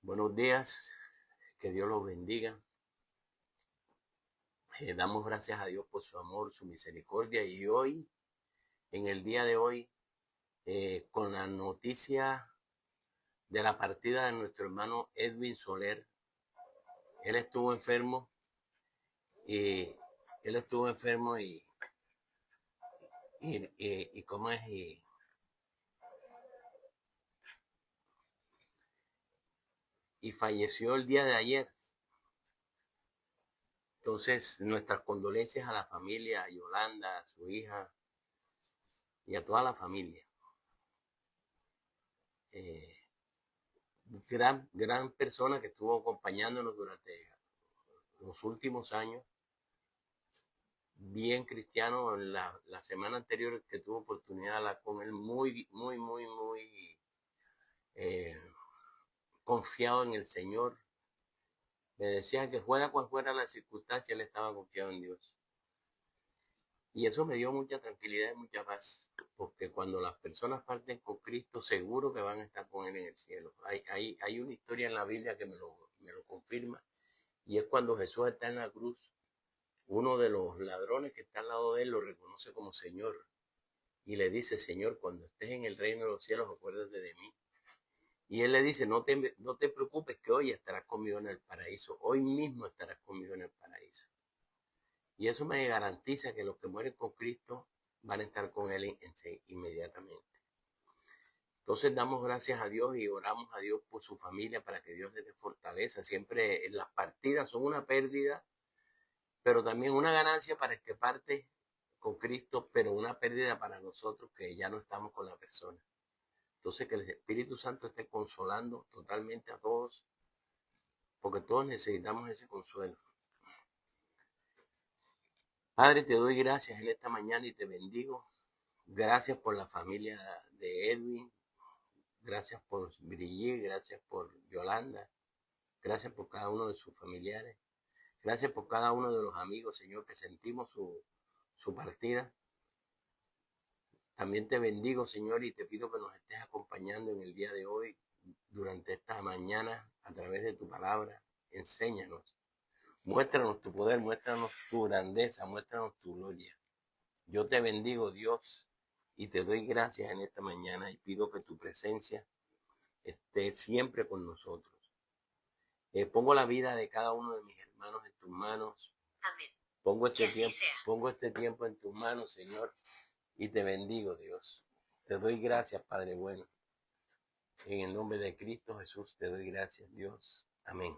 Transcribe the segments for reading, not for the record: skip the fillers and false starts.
Buenos días, que Dios los bendiga. Damos gracias a Dios por su amor, su misericordia y hoy, en el día de hoy, con la noticia de la partida de nuestro hermano Edwin Soler. Él estuvo enfermo y ¿cómo es? Y falleció el día de ayer. Entonces, nuestras condolencias a la familia, a Yolanda, a su hija y a toda la familia. Gran persona que estuvo acompañándonos durante los últimos años, bien cristiano. La semana anterior que tuve oportunidad de hablar con él, muy eh, confiado en el Señor. Me decía que fuera cual fuera la circunstancia, él estaba confiado en Dios. Y eso me dio mucha tranquilidad y mucha paz, porque cuando las personas parten con Cristo, seguro que van a estar con Él en el cielo. Hay una historia en la Biblia que me lo confirma, y es cuando Jesús está en la cruz. Uno de los ladrones que está al lado de él lo reconoce como Señor y le dice: Señor, cuando estés en el reino de los cielos, acuérdate de mí. Y él le dice: no te preocupes, que hoy estarás conmigo en el paraíso. Hoy mismo estarás conmigo en el paraíso. Y eso me garantiza que los que mueren con Cristo van a estar con Él inmediatamente. Entonces damos gracias a Dios y oramos a Dios por su familia para que Dios les dé fortaleza. Siempre las partidas son una pérdida, pero también una ganancia para el que parte con Cristo, pero una pérdida para nosotros que ya no estamos con la persona. Entonces que el Espíritu Santo esté consolando totalmente a todos, porque todos necesitamos ese consuelo. Padre, te doy gracias en esta mañana y te bendigo. Gracias por la familia de Edwin, gracias por Brigitte, gracias por Yolanda, gracias por cada uno de sus familiares, gracias por cada uno de los amigos, Señor, que sentimos su partida. También te bendigo, Señor, y te pido que nos estés acompañando en el día de hoy, durante esta mañana, a través de tu palabra. Enséñanos, muéstranos tu poder, muéstranos tu grandeza, muéstranos tu gloria. Yo te bendigo, Dios, y te doy gracias en esta mañana y pido que tu presencia esté siempre con nosotros. Pongo la vida de cada uno de mis hermanos en tus manos. Amén. Pongo este tiempo en tus manos, Señor, y te bendigo, Dios. Te doy gracias, Padre bueno. En el nombre de Cristo Jesús te doy gracias, Dios. Amén.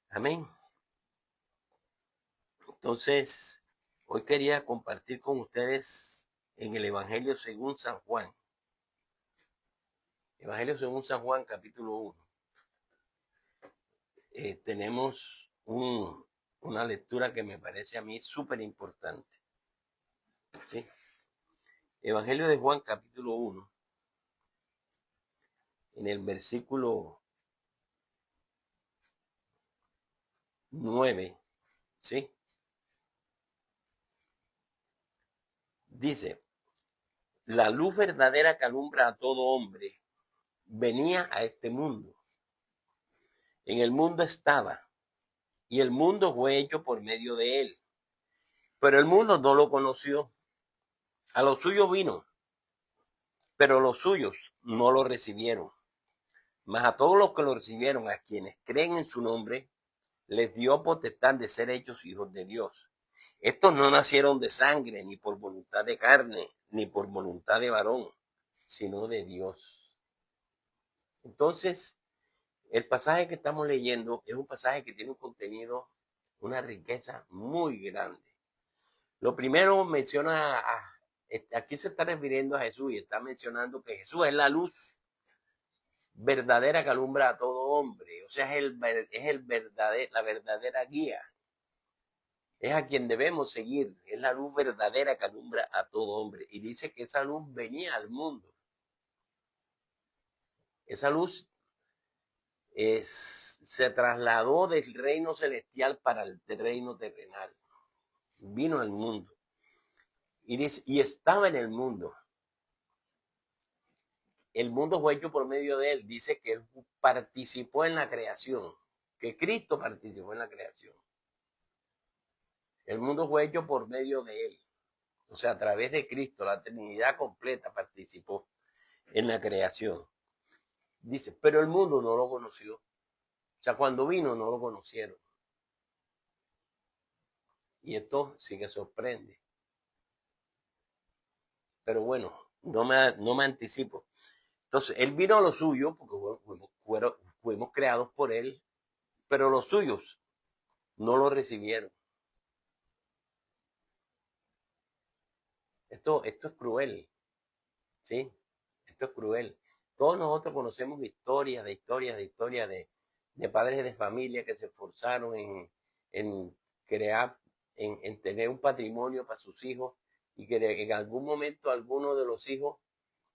Amén. Entonces, hoy quería compartir con ustedes en el Evangelio según San Juan. Evangelio según San Juan, capítulo 1. Tenemos una lectura que me parece a mí súper importante. ¿Sí? Evangelio de Juan, capítulo 1. En el versículo 9, ¿sí? Dice: la luz verdadera que alumbra a todo hombre venía a este mundo. En el mundo estaba, y el mundo fue hecho por medio de él. Pero el mundo no lo conoció. A los suyos vino, pero los suyos no lo recibieron. Mas a todos los que lo recibieron, a quienes creen en su nombre, les dio potestad de ser hechos hijos de Dios. Estos no nacieron de sangre, ni por voluntad de carne, ni por voluntad de varón, sino de Dios. Entonces, el pasaje que estamos leyendo es un pasaje que tiene un contenido, una riqueza muy grande. Lo primero menciona, aquí se está refiriendo a Jesús y está mencionando que Jesús es la luz verdadera que alumbra a todo hombre. O sea, la verdadera guía. Es a quien debemos seguir. Es la luz verdadera que alumbra a todo hombre. Y dice que esa luz venía al mundo. Esa luz se trasladó del reino celestial para el reino terrenal. Vino al mundo. Y estaba en el mundo. el mundo fue hecho por medio de él. Dice que él participó en la creación, que Cristo participó en la creación. El mundo fue hecho por medio de él. O sea, a través de Cristo, la Trinidad completa participó en la creación. Dice, pero el mundo no lo conoció. O sea, cuando vino no lo conocieron. Y esto sí que sorprende. Pero bueno, no me anticipo. Entonces, él vino a lo suyo, porque fuimos creados por él, pero los suyos no lo recibieron. Esto es cruel, ¿sí? Esto es cruel. Todos nosotros conocemos historias de padres de familia que se esforzaron en crear, en tener un patrimonio para sus hijos y que en algún momento alguno de los hijos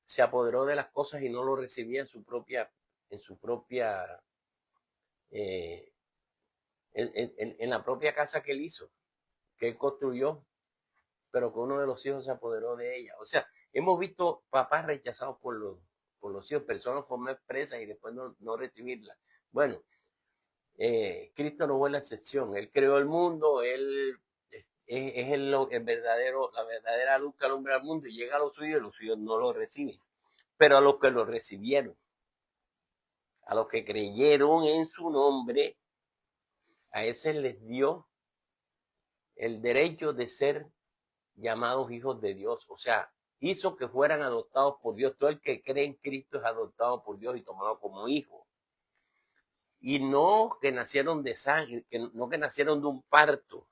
se apoderó de las cosas y no lo recibía en eh, la propia casa que él hizo, que él construyó, pero que uno de los hijos se apoderó de ella. O sea, hemos visto papás rechazados por los hijos, personas formar presas y después no recibirla. Bueno, Cristo no fue la excepción. Él creó el mundo, él es la verdadera luz que alumbra al mundo y llega a los suyos no lo reciben. Pero a los que lo recibieron, a los que creyeron en su nombre, a ese les dio el derecho de ser llamados hijos de Dios. O sea, hizo que fueran adoptados por Dios. Todo el que cree en Cristo es adoptado por Dios y tomado como hijo. Y no que nacieron de sangre, no que nacieron de un parto,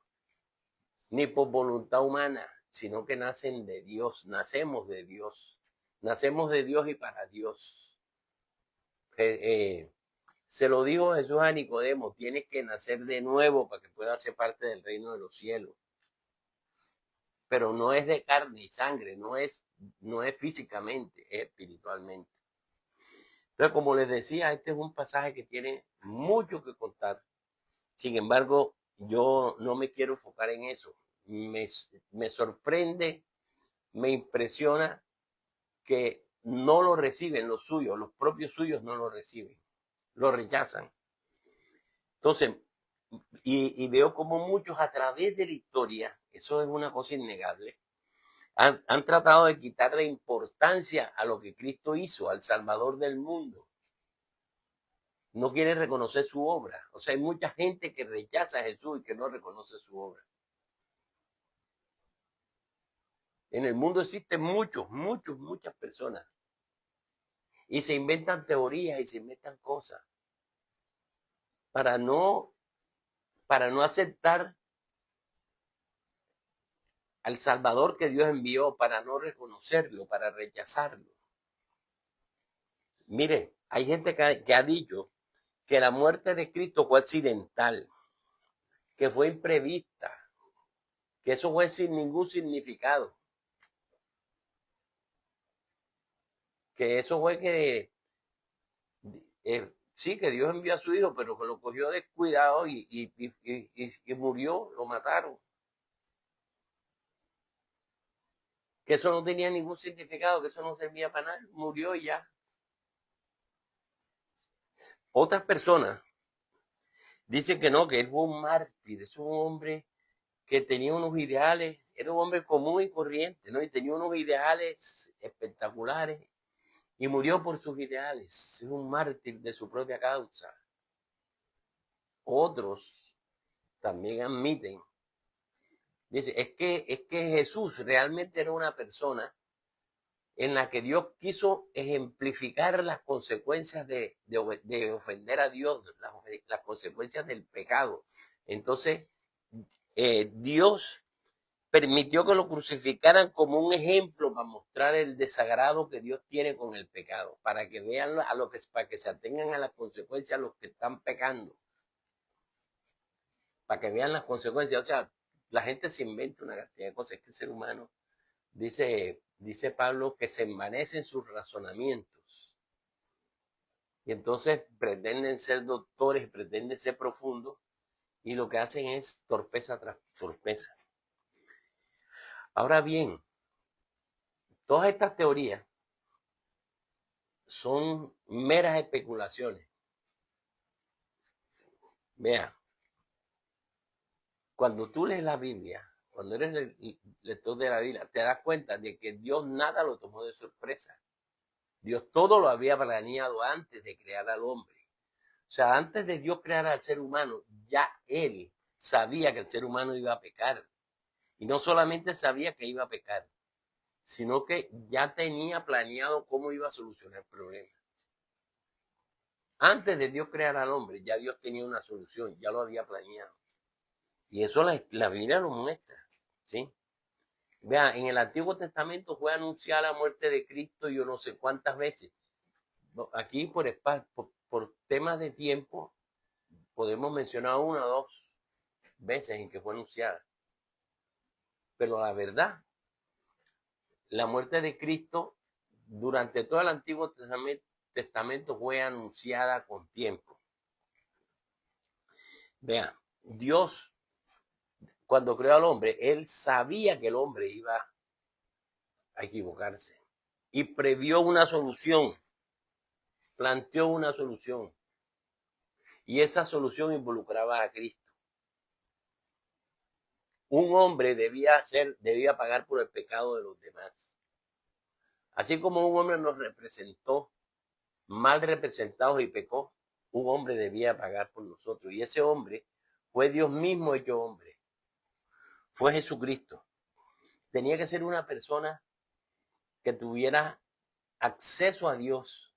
ni por voluntad humana, sino que nacen de Dios. Nacemos de Dios. Nacemos de Dios y para Dios. Se lo dijo Jesús a Nicodemo, tienes que nacer de nuevo para que puedas ser parte del reino de los cielos. Pero no es de carne y sangre, no es físicamente, es espiritualmente. Entonces, como les decía, este es un pasaje que tiene mucho que contar. Sin embargo, yo no me quiero enfocar en eso. Me sorprende, me impresiona que no lo reciben los suyos, los propios suyos no lo reciben, lo rechazan. Entonces, y veo como muchos a través de la historia, eso es una cosa innegable, han tratado de quitarle importancia a lo que Cristo hizo, al Salvador del mundo. No quiere reconocer su obra. O sea, hay mucha gente que rechaza a Jesús y que no reconoce su obra. En el mundo existen muchas personas. Y se inventan teorías y se inventan cosas para no aceptar al Salvador que Dios envió, para no reconocerlo, para rechazarlo. Mire, hay gente que ha dicho que la muerte de Cristo fue accidental, que fue imprevista, que eso fue sin ningún significado, que eso fue que sí, que Dios envió a su hijo, pero que lo cogió descuidado y murió, lo mataron. Que eso no tenía ningún significado, que eso no servía para nada, murió y ya. Otras personas dicen que no, que él fue un mártir, es un hombre que tenía unos ideales, era un hombre común y corriente, ¿no? Y tenía unos ideales espectaculares y murió por sus ideales, es un mártir de su propia causa. Otros también admiten, dice, es que Jesús realmente era una persona en la que Dios quiso ejemplificar las consecuencias de ofender a Dios, las consecuencias del pecado. Entonces, Dios permitió que lo crucificaran como un ejemplo para mostrar el desagrado que Dios tiene con el pecado, para que vean para que se atengan a las consecuencias los que están pecando, para que vean las consecuencias. O sea, la gente se inventa una cantidad de cosas, es que el ser humano, dice Pablo, que se envanecen sus razonamientos. Y entonces pretenden ser doctores, pretenden ser profundos, y lo que hacen es torpeza tras torpeza. Ahora bien, todas estas teorías son meras especulaciones. Vea, cuando tú lees la Biblia, cuando eres lector de la Biblia, te das cuenta de que Dios nada lo tomó de sorpresa. Dios todo lo había planeado antes de crear al hombre. O sea, antes de Dios crear al ser humano, ya Él sabía que el ser humano iba a pecar. Y no solamente sabía que iba a pecar, sino que ya tenía planeado cómo iba a solucionar el problema. Antes de Dios crear al hombre, ya Dios tenía una solución, ya lo había planeado. Y eso la Biblia lo muestra, ¿sí? Vean, en el Antiguo Testamento fue anunciada la muerte de Cristo yo no sé cuántas veces. Aquí por temas de tiempo podemos mencionar una o dos veces en que fue anunciada. Pero la verdad, la muerte de Cristo durante todo el Antiguo Testamento fue anunciada con tiempo. Vean, Dios, cuando creó al hombre, Él sabía que el hombre iba a equivocarse y previó una solución, planteó una solución. Y esa solución involucraba a Cristo. Un hombre debía pagar por el pecado de los demás. Así como un hombre nos representó, mal representados y pecó, un hombre debía pagar por nosotros. Y ese hombre fue Dios mismo hecho hombre. Fue Jesucristo. Tenía que ser una persona que tuviera acceso a Dios,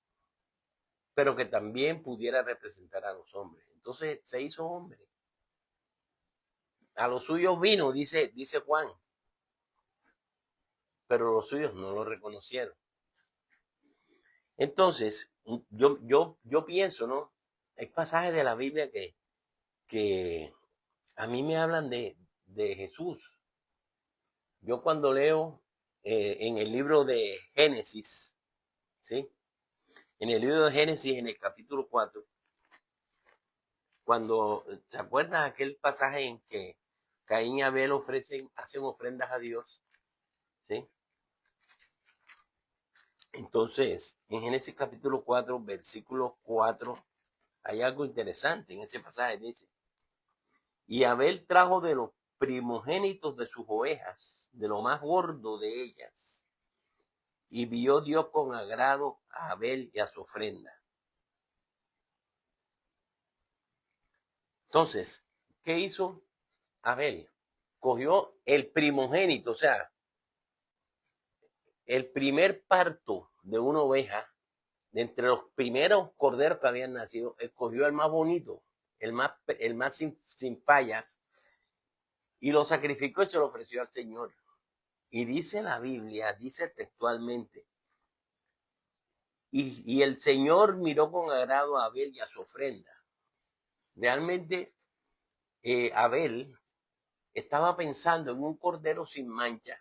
pero que también pudiera representar a los hombres. Entonces se hizo hombre. A los suyos vino, dice Juan, pero los suyos no lo reconocieron. Entonces, yo pienso, ¿no? Hay pasajes de la Biblia que a mí me hablan de Jesús. Yo cuando leo en el libro de Génesis, ¿sí? En el libro de Génesis, en el capítulo 4, cuando, ¿se acuerdan aquel pasaje en que Caín y Abel hacen ofrendas a Dios? ¿Sí? Entonces, en Génesis capítulo 4, versículo 4, hay algo interesante en ese pasaje. Dice, y Abel trajo de los primogénitos de sus ovejas, de lo más gordo de ellas, y vio Dios con agrado a Abel y a su ofrenda. Entonces, ¿qué hizo Abel? Cogió el primogénito, o sea, el primer parto de una oveja, de entre los primeros corderos que habían nacido, escogió el más bonito, el más sin fallas, y lo sacrificó y se lo ofreció al Señor. Y dice la Biblia, dice textualmente, y el Señor miró con agrado a Abel y a su ofrenda. Realmente Abel estaba pensando en un cordero sin mancha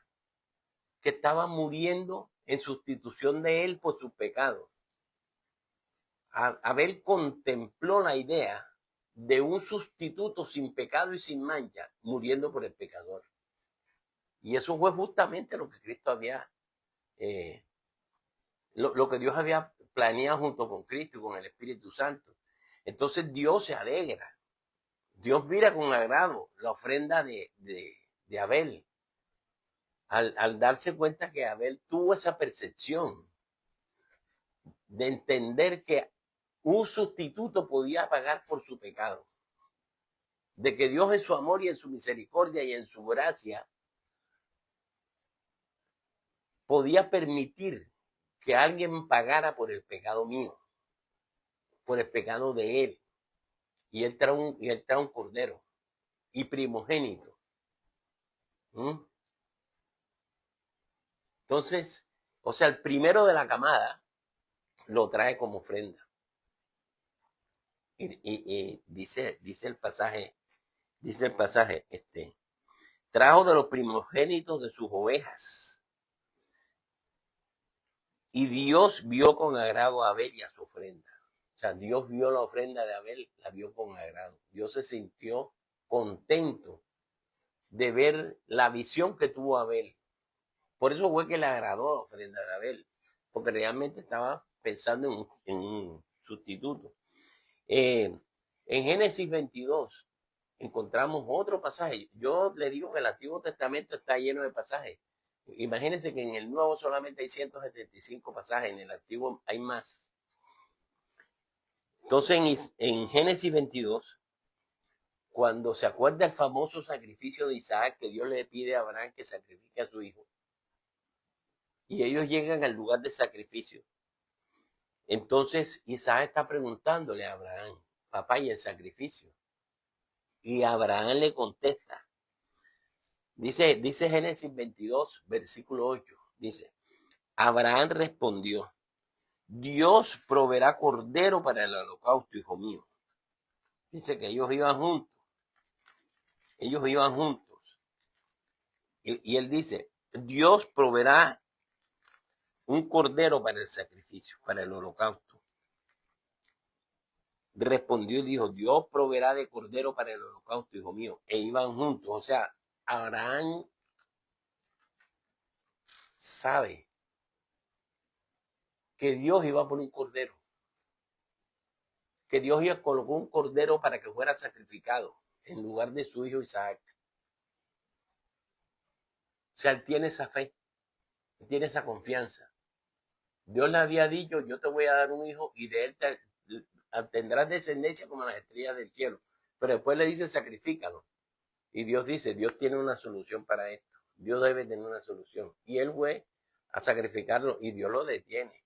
que estaba muriendo en sustitución de él por sus pecados. Abel contempló la idea de un sustituto sin pecado y sin mancha, muriendo por el pecador. Y eso fue justamente lo que Cristo había, lo que Dios había planeado junto con Cristo y con el Espíritu Santo. Entonces Dios se alegra. Dios mira con agrado la ofrenda de Abel. Al darse cuenta que Abel tuvo esa percepción de entender que un sustituto podía pagar por su pecado. De que Dios en su amor y en su misericordia y en su gracia podía permitir que alguien pagara por el pecado mío, por el pecado de él. Y él trae un cordero y primogénito. Entonces, o sea, el primero de la camada lo trae como ofrenda. Y dice el pasaje, trajo de los primogénitos de sus ovejas. Y Dios vio con agrado a Abel y a su ofrenda. O sea, Dios vio la ofrenda de Abel, la vio con agrado. Dios se sintió contento de ver la visión que tuvo Abel. Por eso fue que le agradó la ofrenda de Abel, porque realmente estaba pensando en un sustituto. En Génesis 22 encontramos otro pasaje. Yo le digo que el Antiguo Testamento está lleno de pasajes. Imagínense que en el Nuevo solamente hay 175 pasajes, en el Antiguo hay más. Entonces en Génesis 22, cuando se acuerda el famoso sacrificio de Isaac, que Dios le pide a Abraham que sacrifique a su hijo, y ellos llegan al lugar de sacrificio. Entonces Isaac está preguntándole a Abraham, papá, ¿y el sacrificio? Y Abraham le contesta. Dice Génesis 22, versículo 8. Dice, Abraham respondió, Dios proveerá cordero para el holocausto, hijo mío. Dice que ellos iban juntos. Ellos iban juntos. Y él dice, Dios proveerá un cordero para el sacrificio, para el holocausto. Respondió y dijo, Dios proveerá de cordero para el holocausto, hijo mío. E iban juntos. O sea, Abraham sabe que Dios iba por un cordero. Que Dios ya colocó un cordero para que fuera sacrificado en lugar de su hijo Isaac. O sea, él tiene esa fe, él tiene esa confianza. Dios le había dicho, yo te voy a dar un hijo y de él tendrás descendencia como las estrellas del cielo. Pero después le dice, sacrifícalo. Y Dios dice, Dios tiene una solución para esto. Dios debe tener una solución. Y él fue a sacrificarlo y Dios lo detiene.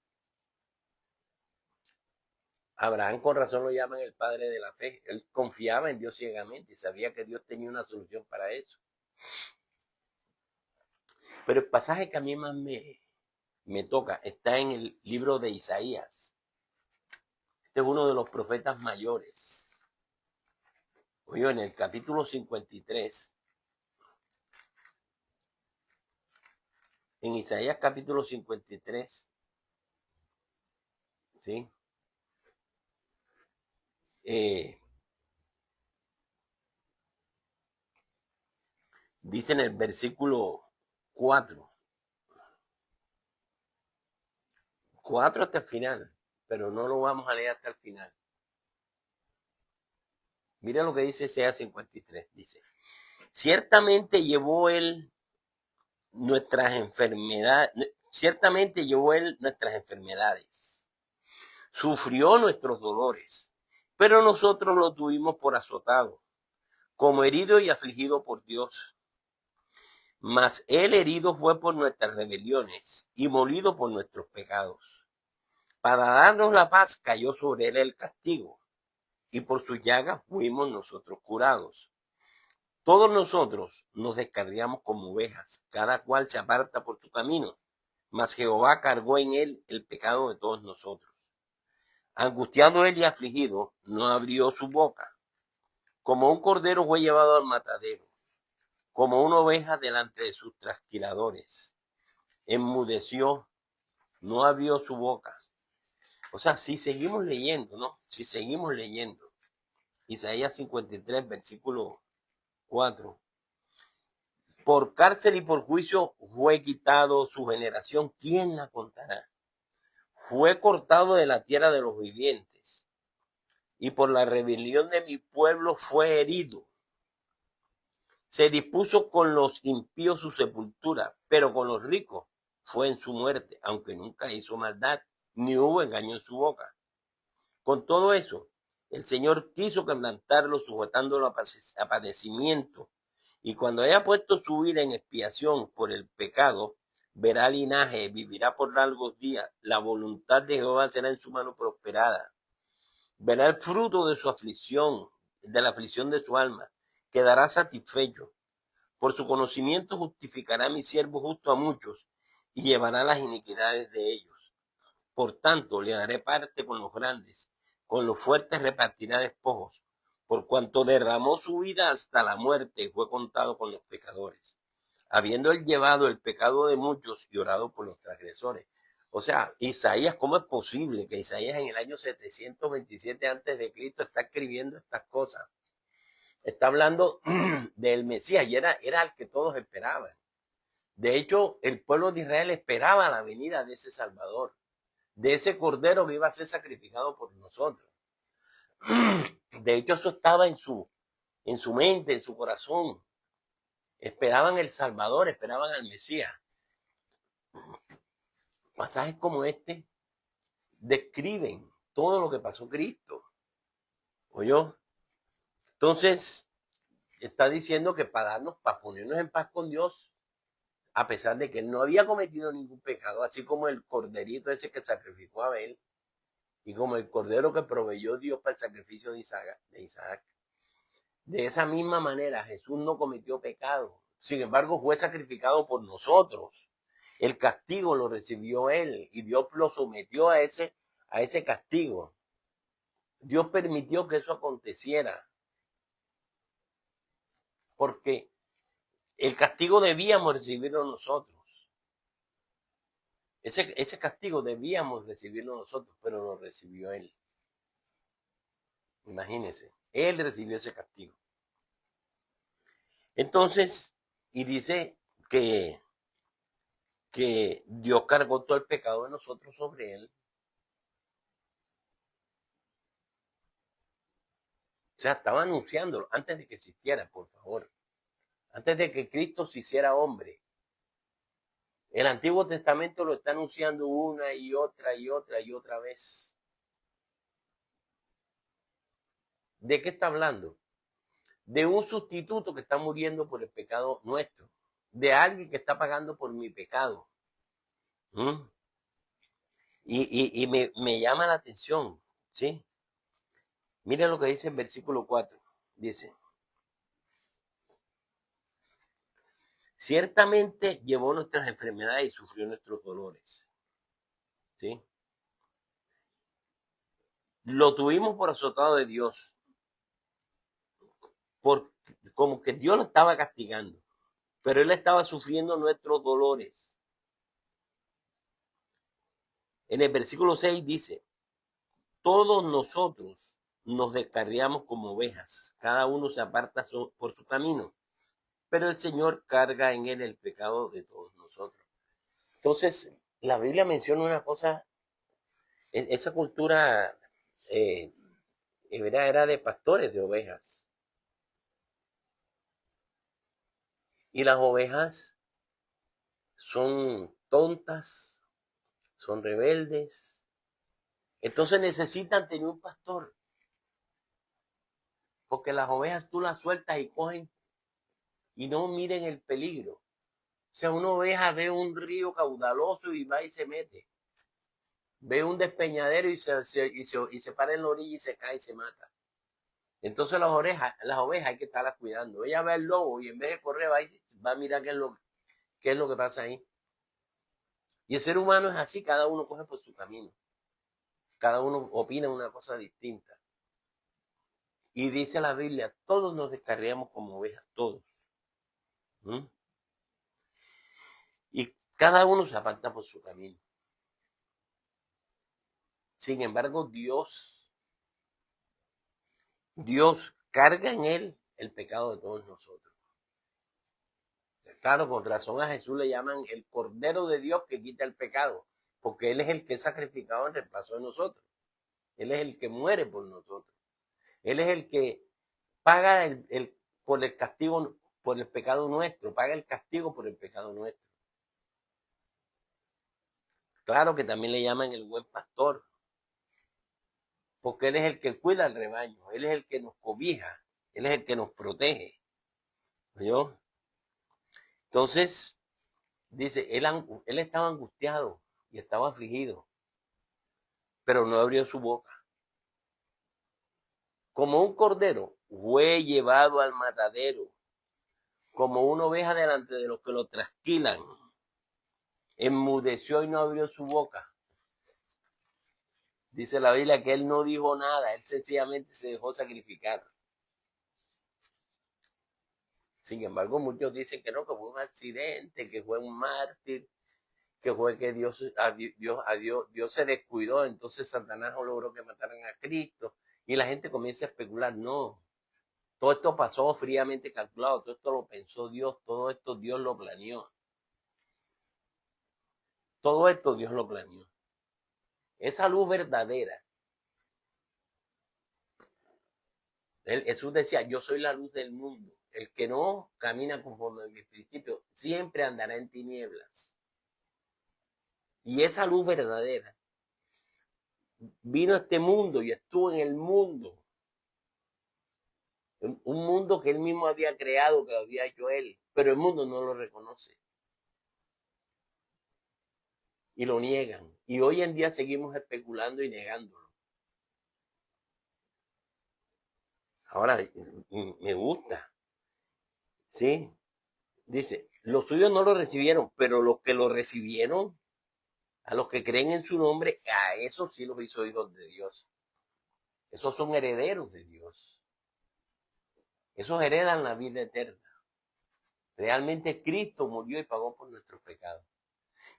Abraham con razón lo llaman el padre de la fe. Él confiaba en Dios ciegamente y sabía que Dios tenía una solución para eso. Pero el pasaje que a mí más me toca está en el libro de Isaías. Este es uno de los profetas mayores. Oye, en el capítulo 53, en Isaías capítulo 53, ¿sí? Dice en el versículo 4 hasta el final, pero no lo vamos a leer hasta el final. Mira lo que dice Isaías 53, dice, ciertamente llevó él nuestras enfermedades, sufrió nuestros dolores, pero nosotros lo tuvimos por azotado, como herido y afligido por Dios. Mas él herido fue por nuestras rebeliones y molido por nuestros pecados. Para darnos la paz cayó sobre él el castigo, y por sus llagas fuimos nosotros curados. Todos nosotros nos descarriamos como ovejas, cada cual se aparta por su camino, mas Jehová cargó en él el pecado de todos nosotros. Angustiado él y afligido, no abrió su boca. Como un cordero fue llevado al matadero, como una oveja delante de sus trasquiladores. Enmudeció, no abrió su boca. O sea, si seguimos leyendo, ¿no? Si seguimos leyendo, Isaías 53, versículo 4. Por cárcel y por juicio fue quitado su generación. ¿Quién la contará? Fue cortado de la tierra de los vivientes. Y por la rebelión de mi pueblo fue herido. Se dispuso con los impíos su sepultura, pero con los ricos fue en su muerte, aunque nunca hizo maldad, ni hubo engaño en su boca. Con todo eso, el Señor quiso quebrantarlo, sujetándolo a padecimiento. Y cuando haya puesto su vida en expiación por el pecado, verá linaje, vivirá por largos días. La voluntad de Jehová será en su mano prosperada. Verá el fruto de su aflicción, de la aflicción de su alma. Quedará satisfecho. Por su conocimiento justificará a mi siervo justo a muchos y llevará las iniquidades de ellos. Por tanto, le daré parte con los grandes, con los fuertes repartirá despojos, por cuanto derramó su vida hasta la muerte y fue contado con los pecadores, habiendo él llevado el pecado de muchos y orado por los transgresores. O sea, Isaías, ¿cómo es posible que Isaías en el año 727 antes de Cristo está escribiendo estas cosas? Está hablando del Mesías y era el que todos esperaban. De hecho, el pueblo de Israel esperaba la venida de ese Salvador. de ese cordero que iba a ser sacrificado por nosotros. De hecho, eso estaba en su mente, en su corazón. Esperaban el Salvador, esperaban al Mesías. Pasajes como este describen todo lo que pasó Cristo. ¿Oyó? Entonces, está diciendo que para ponernos en paz con Dios, a pesar de que él no había cometido ningún pecado, así como el corderito ese que sacrificó a Abel, y como el cordero que proveyó Dios para el sacrificio de Isaac. De esa misma manera, Jesús no cometió pecado. Sin embargo, fue sacrificado por nosotros. El castigo lo recibió él y Dios lo sometió a ese castigo. Dios permitió que eso aconteciera porque el castigo debíamos recibirlo nosotros. Ese castigo debíamos recibirlo nosotros, pero lo recibió él. Imagínense, él recibió ese castigo. Entonces, y dice que Dios cargó todo el pecado de nosotros sobre él. O sea, estaba anunciándolo antes de que existiera, por favor. Antes de que Cristo se hiciera hombre. El Antiguo Testamento lo está anunciando una y otra y otra y otra vez. ¿De qué está hablando? De un sustituto que está muriendo por el pecado nuestro. De alguien que está pagando por mi pecado. Y me llama la atención, ¿sí? Miren lo que dice el versículo 4. Dice, ciertamente llevó nuestras enfermedades y sufrió nuestros dolores. ¿Sí? Lo tuvimos por azotado de Dios. Como que Dios lo estaba castigando. Pero él estaba sufriendo nuestros dolores. En el versículo 6 dice, todos nosotros nos descarriamos como ovejas. Cada uno se aparta por su camino. Pero el Señor carga en él el pecado de todos nosotros. Entonces, la Biblia menciona una cosa, esa cultura era de pastores de ovejas. Y las ovejas son tontas, son rebeldes. Entonces necesitan tener un pastor. Porque las ovejas tú las sueltas y cogen y no miren el peligro. O sea, una oveja ve un río caudaloso y va y se mete. Ve un despeñadero y se para en la orilla y se cae y se mata. Entonces las ovejas hay que estarlas cuidando. Ella ve al lobo y en vez de correr va a mirar qué es lo que pasa ahí. Y el ser humano es así, cada uno coge por su camino. Cada uno opina una cosa distinta. Y dice la Biblia, todos nos descarriamos como ovejas, todos. Y cada uno se aparta por su camino. Sin embargo, Dios carga en él el pecado de todos nosotros. Claro, con razón a Jesús le llaman el Cordero de Dios que quita el pecado, porque él es el que es sacrificado en reemplazo de nosotros. Él es el que muere por nosotros. Él es el que paga por el castigo, por el pecado nuestro, paga el castigo por el pecado nuestro. Claro que también le llaman el buen pastor, porque él es el que cuida al rebaño, él es el que nos cobija, él es el que nos protege. ¿Oyó? Entonces, dice, él estaba angustiado y estaba afligido, pero no abrió su boca. Como un cordero fue llevado al matadero, como una oveja delante de los que lo trasquilan. Enmudeció y no abrió su boca. Dice la Biblia que él no dijo nada, él sencillamente se dejó sacrificar. Sin embargo, muchos dicen que no, que fue un accidente, que fue un mártir, que fue que Dios se descuidó, entonces Satanás no logró que mataran a Cristo. Y la gente comienza a especular, no, todo esto pasó fríamente calculado, todo esto lo pensó Dios, todo esto Dios lo planeó. Todo esto Dios lo planeó. esa luz verdadera. Jesús decía, yo soy la luz del mundo. El que no camina conforme a mis principios siempre andará en tinieblas. Y esa luz verdadera vino a este mundo y estuvo en el mundo. Un mundo que él mismo había creado, que lo había hecho él. Pero el mundo no lo reconoce. Y lo niegan. Y hoy en día seguimos especulando y negándolo. Ahora, me gusta. ¿Sí? Dice, los suyos no lo recibieron, pero los que lo recibieron, a los que creen en su nombre, a esos sí los hizo hijos de Dios. Esos son herederos de Dios. Esos heredan la vida eterna. Realmente Cristo murió y pagó por nuestros pecados.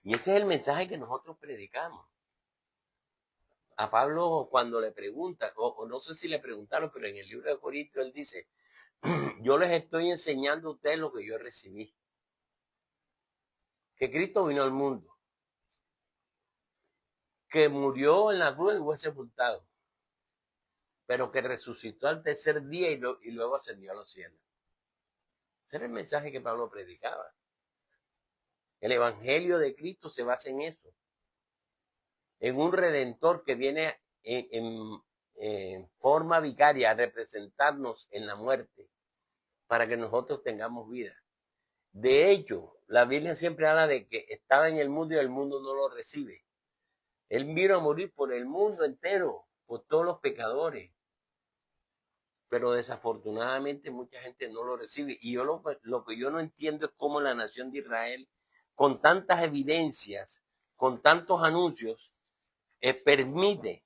Y ese es el mensaje que nosotros predicamos. A Pablo cuando le pregunta, o no sé si le preguntaron, pero en el libro de Corintios él dice, yo les estoy enseñando a ustedes lo que yo recibí. Que Cristo vino al mundo. Que murió en la cruz y fue sepultado. Pero que resucitó al tercer día y luego ascendió a los cielos. Ese era el mensaje que Pablo predicaba. El evangelio de Cristo se basa en eso. En un redentor que viene en forma vicaria a representarnos en la muerte para que nosotros tengamos vida. De hecho, la Biblia siempre habla de que estaba en el mundo y el mundo no lo recibe. Él vino a morir por el mundo entero, por todos los pecadores. Pero desafortunadamente mucha gente no lo recibe. Y yo lo que yo no entiendo es cómo la nación de Israel, con tantas evidencias, con tantos anuncios, permite,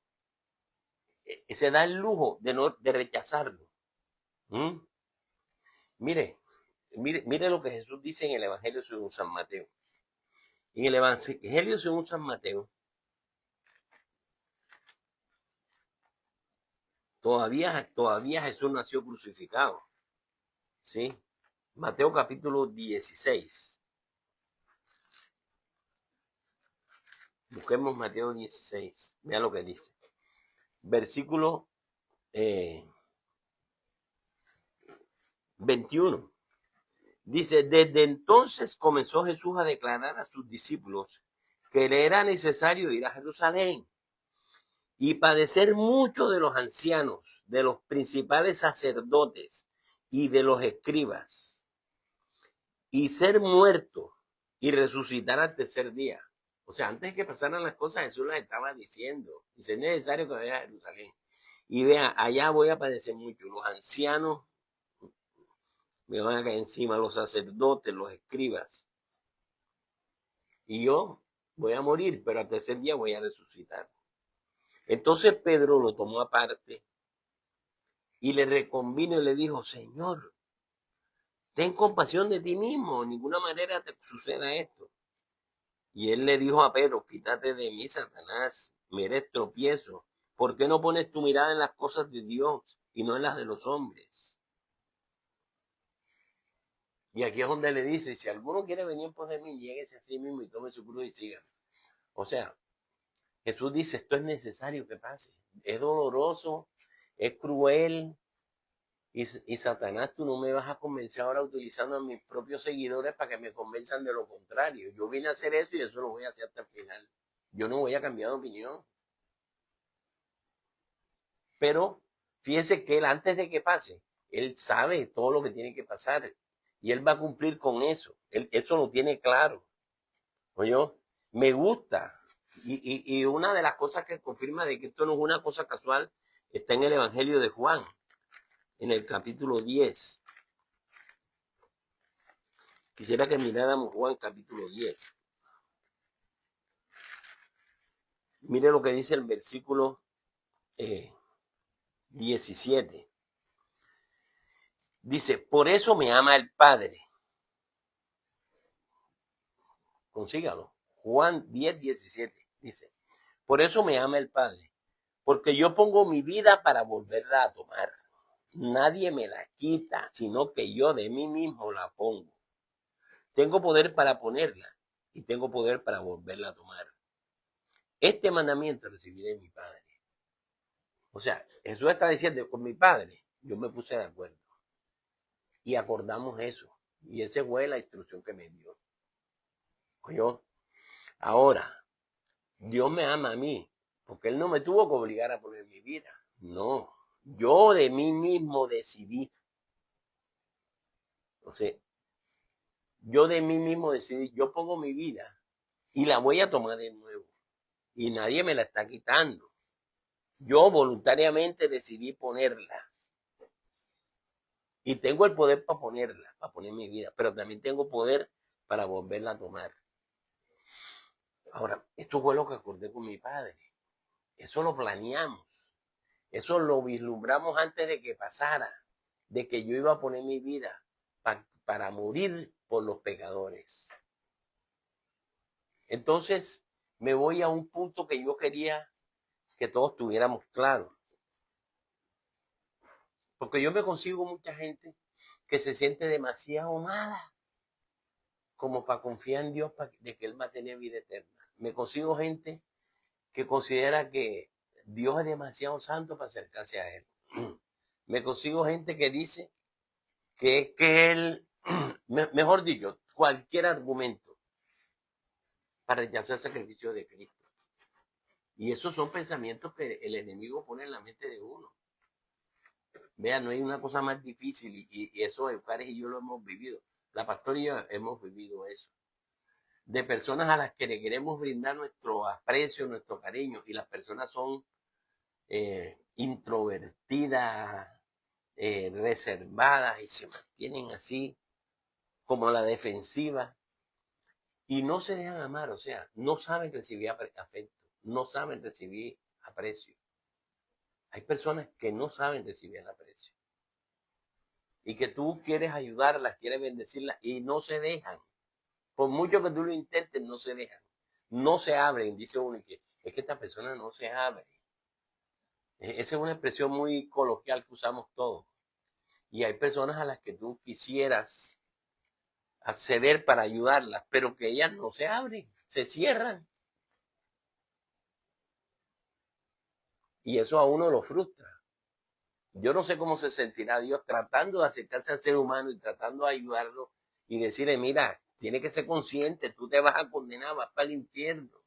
se da el lujo de rechazarlo. ¿Mm? Mire lo que Jesús dice en el Evangelio según San Mateo. En el Evangelio según San Mateo, todavía Jesús nació crucificado. ¿Sí? Mateo capítulo 16. Busquemos Mateo 16. Vea lo que dice. Versículo 21. Dice, desde entonces comenzó Jesús a declarar a sus discípulos que le era necesario ir a Jerusalén y padecer mucho de los ancianos, de los principales sacerdotes y de los escribas, y ser muerto y resucitar al tercer día. O sea, antes de que pasaran las cosas, Jesús las estaba diciendo. Dice, es necesario que vaya a Jerusalén. Y vea, allá voy a padecer mucho. Los ancianos me van a caer encima, los sacerdotes, los escribas. Y yo voy a morir, pero al tercer día voy a resucitar. Entonces Pedro lo tomó aparte y le reconvino y le dijo, Señor, ten compasión de ti mismo, de ninguna manera te suceda esto. Y él le dijo a Pedro, quítate de mí, Satanás, me eres tropiezo. ¿Por qué no pones tu mirada en las cosas de Dios y no en las de los hombres? Y aquí es donde le dice, si alguno quiere venir en pos de mí, lléguese a sí mismo y tome su cruz y sígame. O sea, Jesús dice, esto es necesario que pase. Es doloroso, es cruel. Y Satanás, tú no me vas a convencer ahora utilizando a mis propios seguidores para que me convenzan de lo contrario. Yo vine a hacer eso y eso lo voy a hacer hasta el final. Yo no voy a cambiar de opinión. Pero fíjese que él, antes de que pase, él sabe todo lo que tiene que pasar. Y él va a cumplir con eso. Él eso lo tiene claro. Oye, me gusta. Y una de las cosas que confirma de que esto no es una cosa casual está en el Evangelio de Juan, en el capítulo 10. Quisiera que miráramos Juan capítulo 10. Mire lo que dice el versículo 17. Dice, por eso me ama el Padre. Consígalo. Juan 10, 17. Dice, por eso me ama el Padre, porque yo pongo mi vida para volverla a tomar. Nadie me la quita, sino que yo de mí mismo la pongo. Tengo poder para ponerla y tengo poder para volverla a tomar. Este mandamiento recibí de mi Padre. O sea, Jesús está diciendo, con mi Padre, yo me puse de acuerdo. Y acordamos eso. Y esa fue la instrucción que me dio. ¿Oyó? Ahora, Dios me ama a mí, porque Él no me tuvo que obligar a poner mi vida. No, yo de mí mismo decidí. O sea, yo de mí mismo decidí, yo pongo mi vida y la voy a tomar de nuevo. Y nadie me la está quitando. Yo voluntariamente decidí ponerla. Y tengo el poder para ponerla, para poner mi vida, pero también tengo poder para volverla a tomar. Ahora, esto fue lo que acordé con mi padre. Eso lo planeamos. Eso lo vislumbramos antes de que pasara, de que yo iba a poner mi vida para morir por los pecadores. Entonces, me voy a un punto que yo quería que todos tuviéramos claro. Porque yo me consigo mucha gente que se siente demasiado mala como para confiar en Dios de que Él va a tener vida eterna. Me consigo gente que considera que Dios es demasiado santo para acercarse a Él. Me consigo gente que dice que Él, mejor dicho, cualquier argumento para rechazar el sacrificio de Cristo. Y esos son pensamientos que el enemigo pone en la mente de uno. Vean, no hay una cosa más difícil y eso Eucaris y yo lo hemos vivido. La pastora y yo hemos vivido eso. De personas a las que le queremos brindar nuestro aprecio, nuestro cariño y las personas son introvertidas, reservadas y se mantienen así como a la defensiva y no se dejan amar, o sea, no saben recibir afecto, no saben recibir aprecio. Hay personas que no saben recibir el aprecio y que tú quieres ayudarlas, quieres bendecirlas y no se dejan. Por mucho que tú lo intentes, no se dejan. No se abren, dice uno, y que es que esta persona no se abre. Esa es una expresión muy coloquial que usamos todos. Y hay personas a las que tú quisieras acceder para ayudarlas, pero que ellas no se abren, se cierran. Y eso a uno lo frustra. Yo no sé cómo se sentirá Dios tratando de acercarse al ser humano y tratando de ayudarlo y decirle, mira, tiene que ser consciente, tú te vas a condenar, vas para el infierno.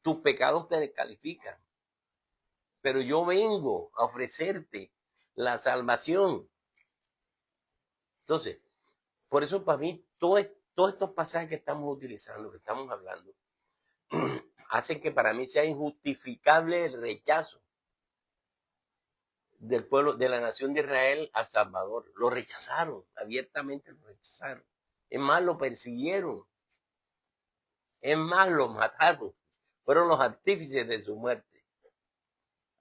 Tus pecados te descalifican. Pero yo vengo a ofrecerte la salvación. Entonces, por eso para mí, todos estos pasajes que estamos utilizando, que estamos hablando, hacen que para mí sea injustificable el rechazo del pueblo, de la nación de Israel al Salvador. Lo rechazaron, abiertamente lo rechazaron. Es más, lo persiguieron. Es más, lo mataron. Fueron los artífices de su muerte.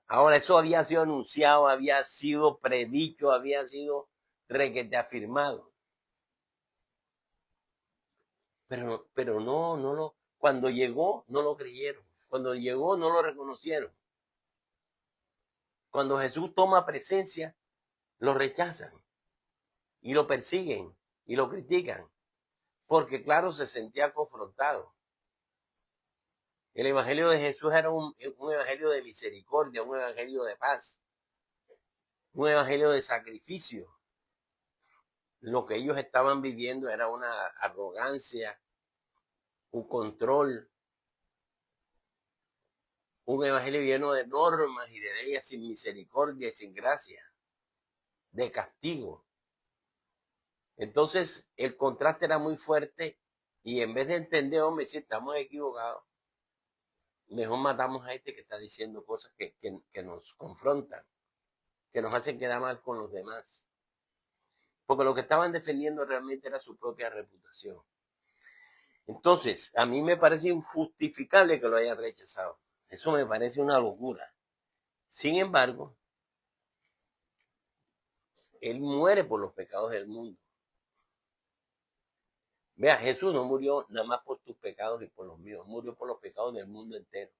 Ahora, eso había sido anunciado, había sido predicho, había sido requete afirmado. Pero no cuando llegó, no lo creyeron. Cuando llegó, no lo reconocieron. Cuando Jesús toma presencia, lo rechazan y lo persiguen y lo critican. Porque claro, se sentía confrontado. El evangelio de Jesús era un evangelio de misericordia, un evangelio de paz, un evangelio de sacrificio. Lo que ellos estaban viviendo era una arrogancia, un control, un evangelio lleno de normas y de leyes sin misericordia y sin gracia, de castigo. Entonces el contraste era muy fuerte y en vez de entender, hombre, si estamos equivocados, mejor matamos a este que está diciendo cosas que nos confrontan, que nos hacen quedar mal con los demás. Porque lo que estaban defendiendo realmente era su propia reputación. Entonces, a mí me parece injustificable que lo hayan rechazado. Eso me parece una locura. Sin embargo, Él muere por los pecados del mundo. Vea, Jesús no murió nada más por tus pecados y por los míos, murió por los pecados del mundo entero.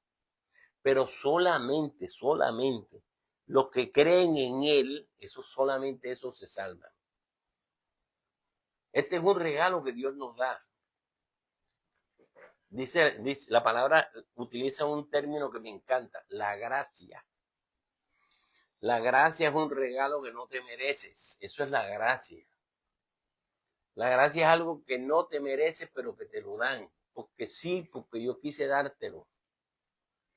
Pero solamente los que creen en Él, solamente esos se salvan. Este es un regalo que Dios nos da. Dice, la palabra utiliza un término que me encanta, la gracia. La gracia es un regalo que no te mereces. Eso es la gracia. La gracia es algo que no te mereces, pero que te lo dan. Porque sí, porque yo quise dártelo.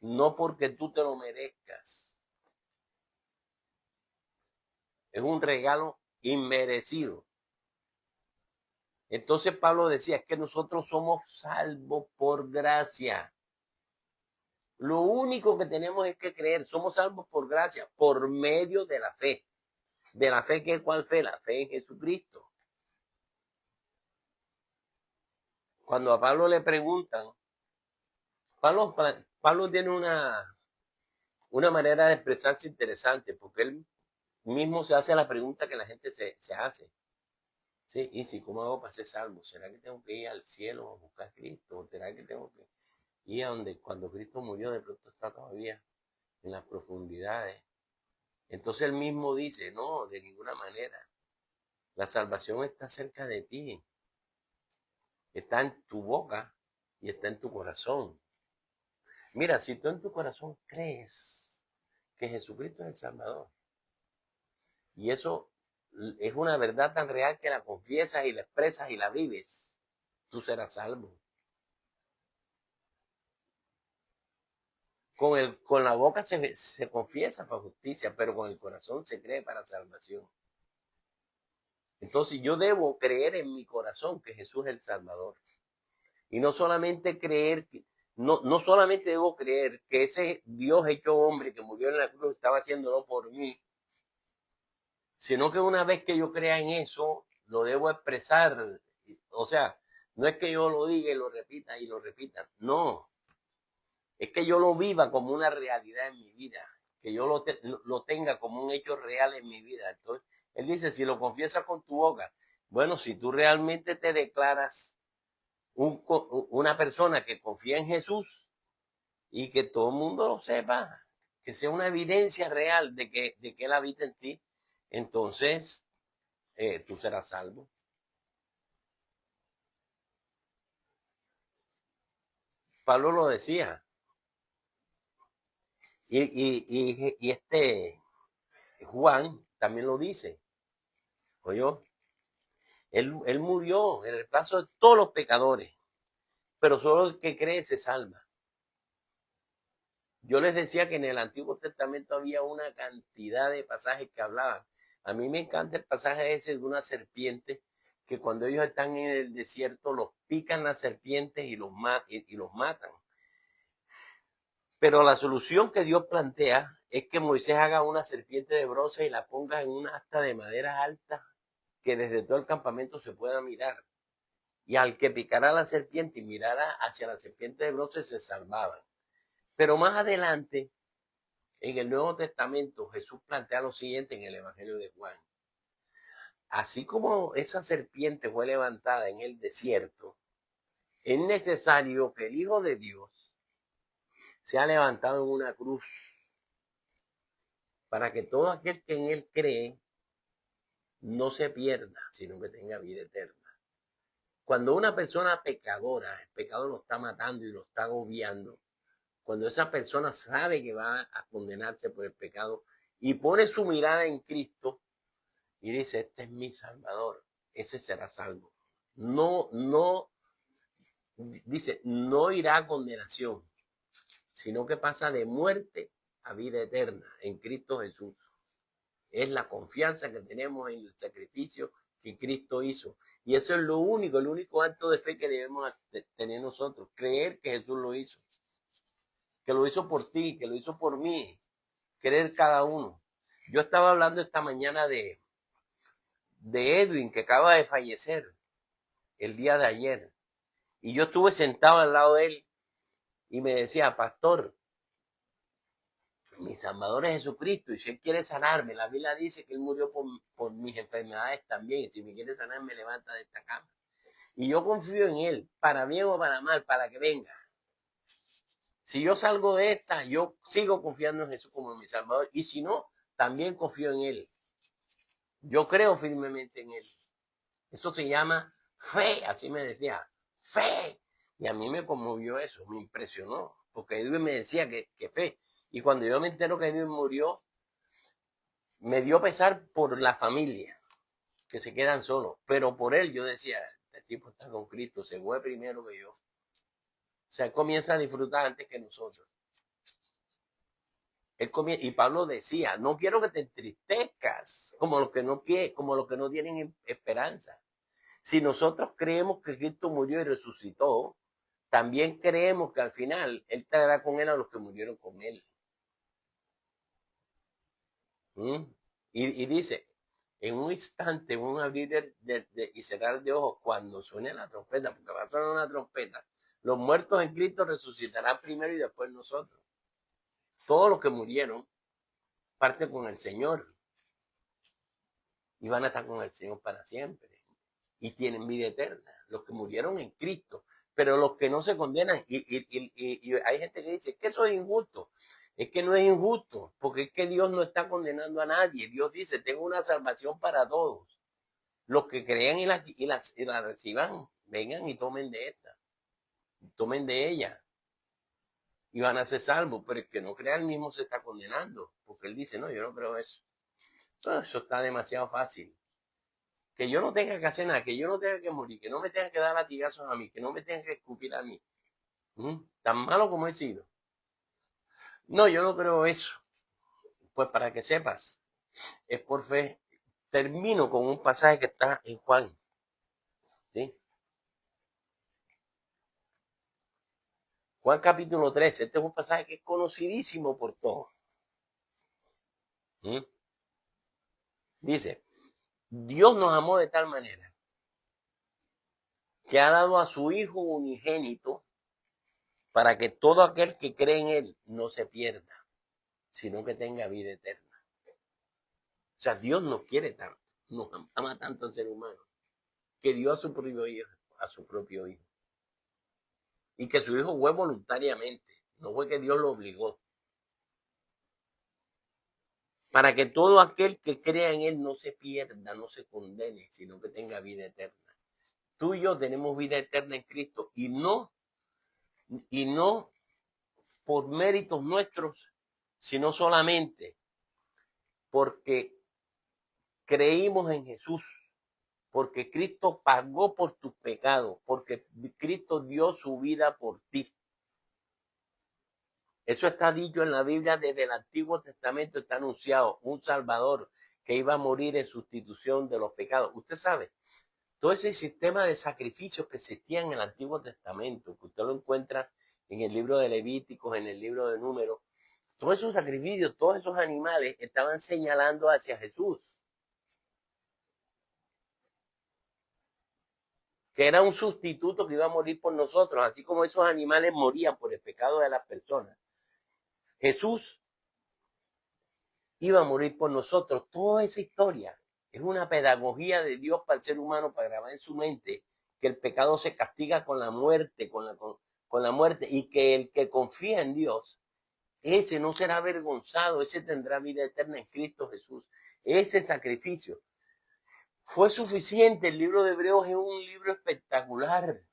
No porque tú te lo merezcas. Es un regalo inmerecido. Entonces Pablo decía, es que nosotros somos salvos por gracia. Lo único que tenemos es que creer, somos salvos por gracia, por medio de la fe. ¿De la fe qué? ¿Cuál fe? La fe en Jesucristo. Cuando a Pablo le preguntan, Pablo tiene una manera de expresarse interesante, porque él mismo se hace la pregunta que la gente se hace. ¿Sí? Y si, ¿cómo hago para ser salvo? ¿Será que tengo que ir al cielo a buscar a Cristo? ¿O será que tengo que ir a donde cuando Cristo murió de pronto está todavía en las profundidades? Entonces él mismo dice, no, de ninguna manera. La salvación está cerca de ti. Está en tu boca y está en tu corazón. Mira, si tú en tu corazón crees que Jesucristo es el Salvador, y eso es una verdad tan real que la confiesas y la expresas y la vives, tú serás salvo. Con la boca se confiesa para justicia, pero con el corazón se cree para salvación. Entonces yo debo creer en mi corazón que Jesús es el Salvador. Y no solamente creer, no solamente debo creer que ese Dios hecho hombre que murió en la cruz estaba haciéndolo por mí, sino que una vez que yo crea en eso, lo debo expresar. O sea, no es que yo lo diga y lo repita, no. Es que yo lo viva como una realidad en mi vida, que yo lo tenga como un hecho real en mi vida. Entonces, él dice, si lo confiesas con tu boca, bueno, si tú realmente te declaras una persona que confía en Jesús y que todo el mundo lo sepa, que sea una evidencia real de que Él habita en ti, entonces tú serás salvo. Pablo lo decía. Y este Juan también lo dice. ¿Oyó? Él murió en el plazo de todos los pecadores, pero solo el que cree se salva. Yo les decía que en el Antiguo Testamento había una cantidad de pasajes que hablaban. A mí me encanta el pasaje ese de una serpiente que cuando ellos están en el desierto los pican las serpientes y los matan. Pero la solución que Dios plantea es que Moisés haga una serpiente de bronce y la ponga en una asta de madera alta que desde todo el campamento se pueda mirar. Y al que picara la serpiente y mirara hacia la serpiente de bronce se salvaban. Pero más adelante, en el Nuevo Testamento, Jesús plantea lo siguiente en el Evangelio de Juan. Así como esa serpiente fue levantada en el desierto, es necesario que el Hijo de Dios sea levantado en una cruz para que todo aquel que en él cree no se pierda, sino que tenga vida eterna. Cuando una persona pecadora, el pecado lo está matando y lo está agobiando, cuando esa persona sabe que va a condenarse por el pecado y pone su mirada en Cristo y dice, este es mi Salvador, ese será salvo. Dice, no irá a condenación, sino que pasa de muerte a vida eterna en Cristo Jesús. Es la confianza que tenemos en el sacrificio que Cristo hizo. Y eso es el único acto de fe que debemos tener nosotros, creer que Jesús lo hizo. Que lo hizo por ti, que lo hizo por mí, creer cada uno. Yo estaba hablando esta mañana de Edwin, que acaba de fallecer el día de ayer. Y yo estuve sentado al lado de él y me decía, pastor, mi Salvador es Jesucristo y si Él quiere sanarme, la Biblia dice que Él murió por mis enfermedades también. Y si me quiere sanar, me levanta de esta cama. Y yo confío en Él, para bien o para mal, para que venga. Si yo salgo de esta, yo sigo confiando en Jesús como mi Salvador. Y si no, también confío en Él. Yo creo firmemente en Él. Eso se llama fe, así me decía, fe. Y a mí me conmovió eso, me impresionó, porque Edwin me decía que fe. Y cuando yo me entero que Edwin murió, me dio pesar por la familia, que se quedan solos. Pero por él yo decía, este tipo está con Cristo, se fue primero que yo. O sea, él comienza a disfrutar antes que nosotros. Y Pablo decía, no quiero que te entristezcas, como los que no tienen esperanza. Si nosotros creemos que Cristo murió y resucitó, también creemos que al final Él traerá con Él a los que murieron con Él. ¿Mm? Y dice, en un instante, en un abrir y cerrar de ojos, cuando suene la trompeta, porque va a sonar una trompeta, los muertos en Cristo resucitarán primero y después nosotros. Todos los que murieron parten con el Señor y van a estar con el Señor para siempre. Y tienen vida eterna, los que murieron en Cristo. Pero los que no se condenan, y hay gente que dice que eso es injusto. Es que no es injusto, porque es que Dios no está condenando a nadie. Dios dice, tengo una salvación para todos. Los que crean y la reciban, vengan y tomen de esta, tomen de ella, y van a ser salvos. Pero el que no crea, él mismo se está condenando, porque él dice, no, yo no creo eso. Eso está demasiado fácil. Que yo no tenga que hacer nada, que yo no tenga que morir, que no me tenga que dar latigazos a mí, que no me tenga que escupir a mí. Tan malo como he sido. No, yo no creo eso. Pues para que sepas, es por fe. Termino con un pasaje que está en Juan. ¿Sí? Juan capítulo 13. Este es un pasaje que es conocidísimo por todos. Dice, Dios nos amó de tal manera que ha dado a su Hijo unigénito para que todo aquel que cree en Él no se pierda, sino que tenga vida eterna. O sea, Dios nos quiere tanto, nos ama tanto al ser humano, que dio a su propio hijo. Y que su hijo fue voluntariamente, no fue que Dios lo obligó. Para que todo aquel que crea en Él no se pierda, no se condene, sino que tenga vida eterna. Tú y yo tenemos vida eterna en Cristo y no por méritos nuestros, sino solamente porque creímos en Jesús, porque Cristo pagó por tus pecados, porque Cristo dio su vida por ti. Eso está dicho en la Biblia desde el Antiguo Testamento, está anunciado un Salvador que iba a morir en sustitución de los pecados. Usted sabe, todo ese sistema de sacrificios que existía en el Antiguo Testamento, que usted lo encuentra en el libro de Levíticos, en el libro de Números, todos esos sacrificios, todos esos animales estaban señalando hacia Jesús, que era un sustituto que iba a morir por nosotros, así como esos animales morían por el pecado de las personas. Jesús iba a morir por nosotros. Toda esa historia es una pedagogía de Dios para el ser humano, para grabar en su mente que el pecado se castiga con la muerte, con la muerte, y que el que confía en Dios, ese no será avergonzado, ese tendrá vida eterna en Cristo Jesús. Ese sacrificio fue suficiente. El libro de Hebreos es un libro espectacular,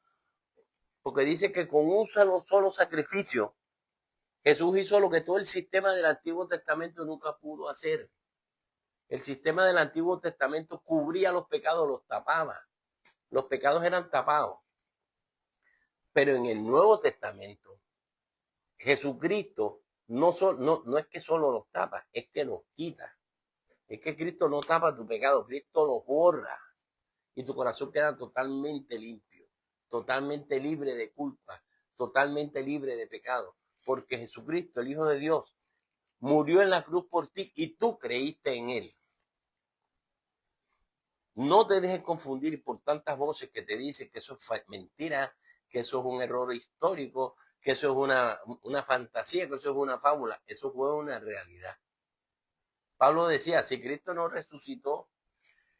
porque dice que con un solo sacrificio Jesús hizo lo que todo el sistema del Antiguo Testamento nunca pudo hacer. El sistema del Antiguo Testamento cubría los pecados, los tapaba. Los pecados eran tapados. Pero en el Nuevo Testamento, Jesucristo no es que solo los tapa, es que los quita. Es que Cristo no tapa tu pecado, Cristo los borra. Y tu corazón queda totalmente limpio, totalmente libre de culpa, totalmente libre de pecado. Porque Jesucristo, el Hijo de Dios, murió en la cruz por ti y tú creíste en Él. No te dejes confundir por tantas voces que te dicen que eso es mentira, que eso es un error histórico, que eso es una fantasía, que eso es una fábula. Eso fue una realidad. Pablo decía, si Cristo no resucitó,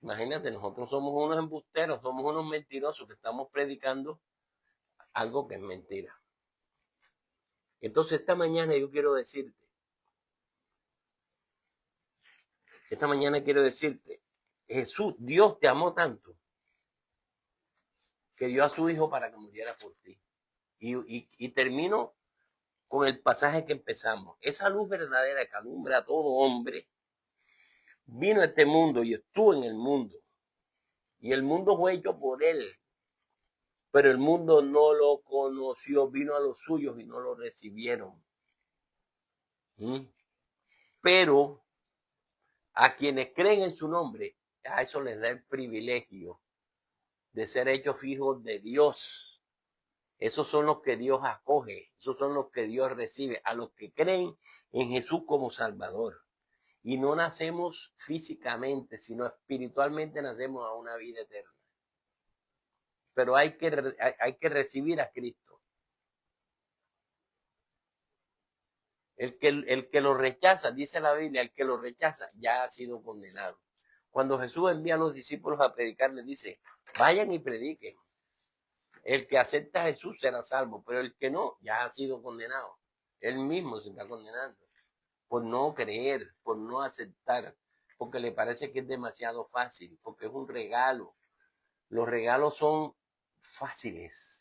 imagínate, nosotros somos unos embusteros, somos unos mentirosos que estamos predicando algo que es mentira. Entonces esta mañana quiero decirte, Jesús, Dios te amó tanto que dio a su Hijo para que muriera por ti. Y termino con el pasaje que empezamos. Esa luz verdadera que alumbra a todo hombre vino a este mundo y estuvo en el mundo. Y el mundo fue hecho por él. Pero el mundo no lo conoció, vino a los suyos y no lo recibieron. Pero a quienes creen en su nombre, a eso les da el privilegio de ser hechos hijos de Dios. Esos son los que Dios acoge, esos son los que Dios recibe, a los que creen en Jesús como Salvador. Y no nacemos físicamente, sino espiritualmente nacemos a una vida eterna. Pero hay que recibir a Cristo. El que lo rechaza, dice la Biblia, el que lo rechaza ya ha sido condenado. Cuando Jesús envía a los discípulos a predicar, les dice, vayan y prediquen. El que acepta a Jesús será salvo, pero el que no, ya ha sido condenado. Él mismo se está condenando por no creer, por no aceptar, porque le parece que es demasiado fácil, porque es un regalo. Los regalos son fáciles.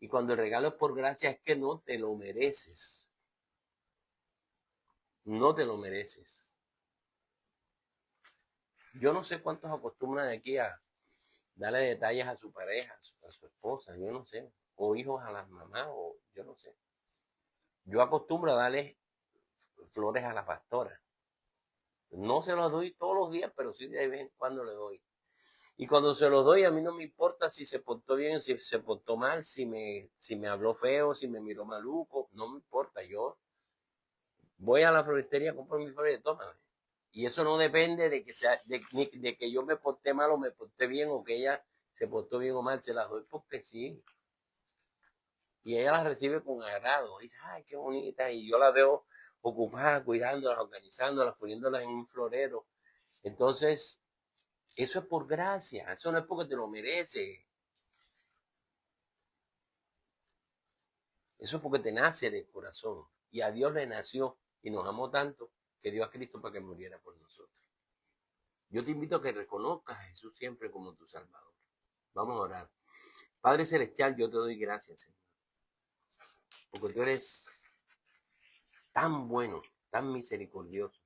Y cuando el regalo es por gracia es que no te lo mereces. No te lo mereces. Yo no sé cuántos acostumbran aquí a darle detalles a su pareja, a su esposa, yo no sé. O hijos a las mamás, o yo no sé. Yo acostumbro a darle flores a la pastora. No se los doy todos los días, pero sí de vez en cuando le doy. Y cuando se los doy, a mí no me importa si se portó bien, si se portó mal, si me habló feo, si me miró maluco, no me importa. Yo voy a la floristería, compro mi flores y tómame. Y eso no depende de que de que yo me porté mal o me porté bien, o que ella se portó bien o mal, se las doy porque sí. Y ella las recibe con agrado. Y dice, ay, qué bonita. Y yo las veo ocupadas, cuidándolas, organizándolas, poniéndolas en un florero. Entonces, eso es por gracia. Eso no es porque te lo mereces. Eso es porque te nace del corazón. Y a Dios le nació y nos amó tanto que dio a Cristo para que muriera por nosotros. Yo te invito a que reconozcas a Jesús siempre como tu Salvador. Vamos a orar. Padre Celestial, yo te doy gracias, Señor. Porque tú eres tan bueno, tan misericordioso,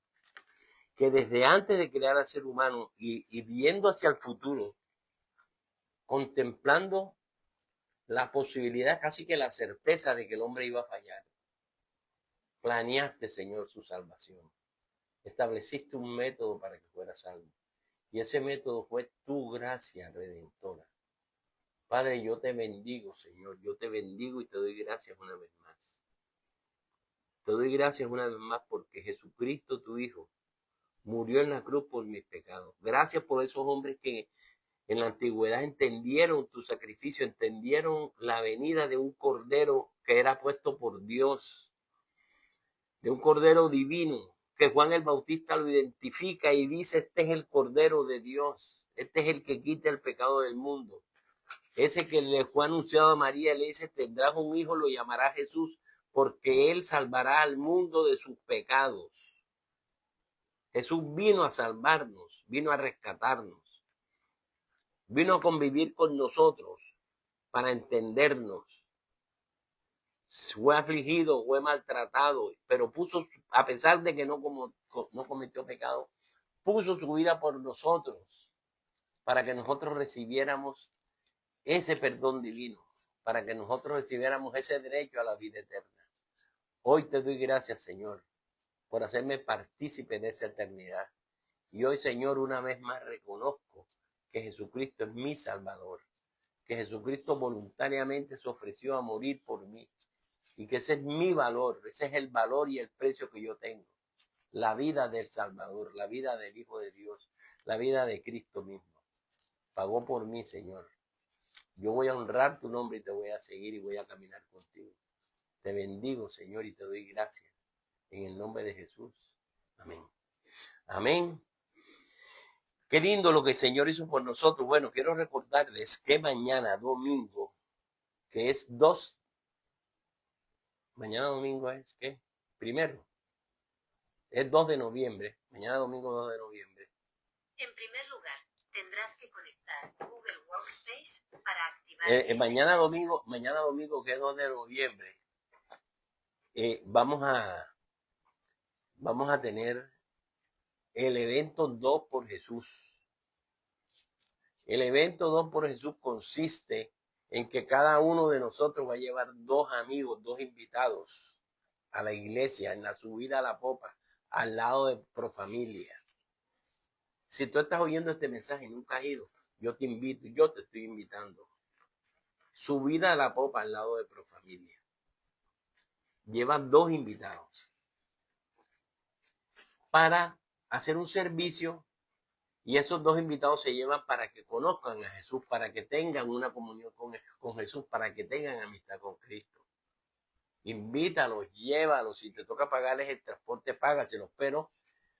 que desde antes de crear al ser humano y viendo hacia el futuro, contemplando la posibilidad, casi que la certeza de que el hombre iba a fallar, planeaste, Señor, su salvación. Estableciste un método para que fuera salvo. Y ese método fue tu gracia redentora. Padre, yo te bendigo, Señor. Yo te bendigo y te doy gracias una vez más. Te doy gracias una vez más porque Jesucristo, tu Hijo, murió en la cruz por mis pecados. Gracias por esos hombres que en la antigüedad entendieron tu sacrificio, entendieron la venida de un cordero que era puesto por Dios, de un cordero divino, que Juan el Bautista lo identifica y dice, este es el cordero de Dios, este es el que quita el pecado del mundo. Ese que le fue anunciado a María, le dice, tendrás un hijo, lo llamará Jesús, porque él salvará al mundo de sus pecados. Jesús vino a salvarnos, vino a rescatarnos, vino a convivir con nosotros para entendernos. Fue afligido, fue maltratado, pero puso, a pesar de que no cometió pecado, puso su vida por nosotros, para que nosotros recibiéramos ese perdón divino, para que nosotros recibiéramos ese derecho a la vida eterna. Hoy te doy gracias, Señor, por hacerme partícipe de esa eternidad. Y hoy, Señor, una vez más reconozco que Jesucristo es mi Salvador, que Jesucristo voluntariamente se ofreció a morir por mí y que ese es mi valor, ese es el valor y el precio que yo tengo. La vida del Salvador, la vida del Hijo de Dios, la vida de Cristo mismo. Pagó por mí, Señor. Yo voy a honrar tu nombre y te voy a seguir y voy a caminar contigo. Te bendigo, Señor, y te doy gracias. En el nombre de Jesús. Amén. Amén. Qué lindo lo que el Señor hizo por nosotros. Bueno, quiero recordarles que mañana domingo, que es mañana domingo es, ¿qué? Primero, es 2 de noviembre. Mañana domingo 2 de noviembre. En primer lugar, tendrás que conectar Google Workspace. Mañana domingo que es 2 de noviembre, vamos a tener el evento 2 por Jesús. El evento 2 por Jesús consiste en que cada uno de nosotros va a llevar 2 amigos, 2 invitados a la iglesia en la subida a la popa, al lado de Profamilia. Si tú estás oyendo este mensaje y nunca has ido, yo te invito, yo te estoy invitando. Subida a la popa al lado de Profamilia. Llevan 2 invitados para hacer un servicio, y esos 2 invitados se llevan para que conozcan a Jesús, para que tengan una comunión con Jesús, para que tengan amistad con Cristo. Invítalos, llévalos. Si te toca pagarles el transporte, págaselos, pero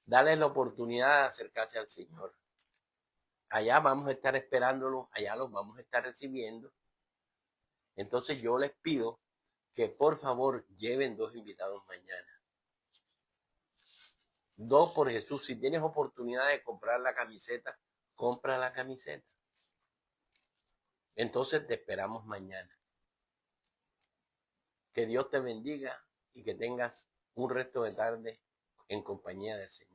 dale la oportunidad de acercarse al Señor. Allá vamos a estar esperándolos, allá los vamos a estar recibiendo. Entonces yo les pido que por favor lleven 2 invitados mañana. 2 por Jesús. Si tienes oportunidad de comprar la camiseta, compra la camiseta. Entonces te esperamos mañana. Que Dios te bendiga y que tengas un resto de tarde en compañía del Señor.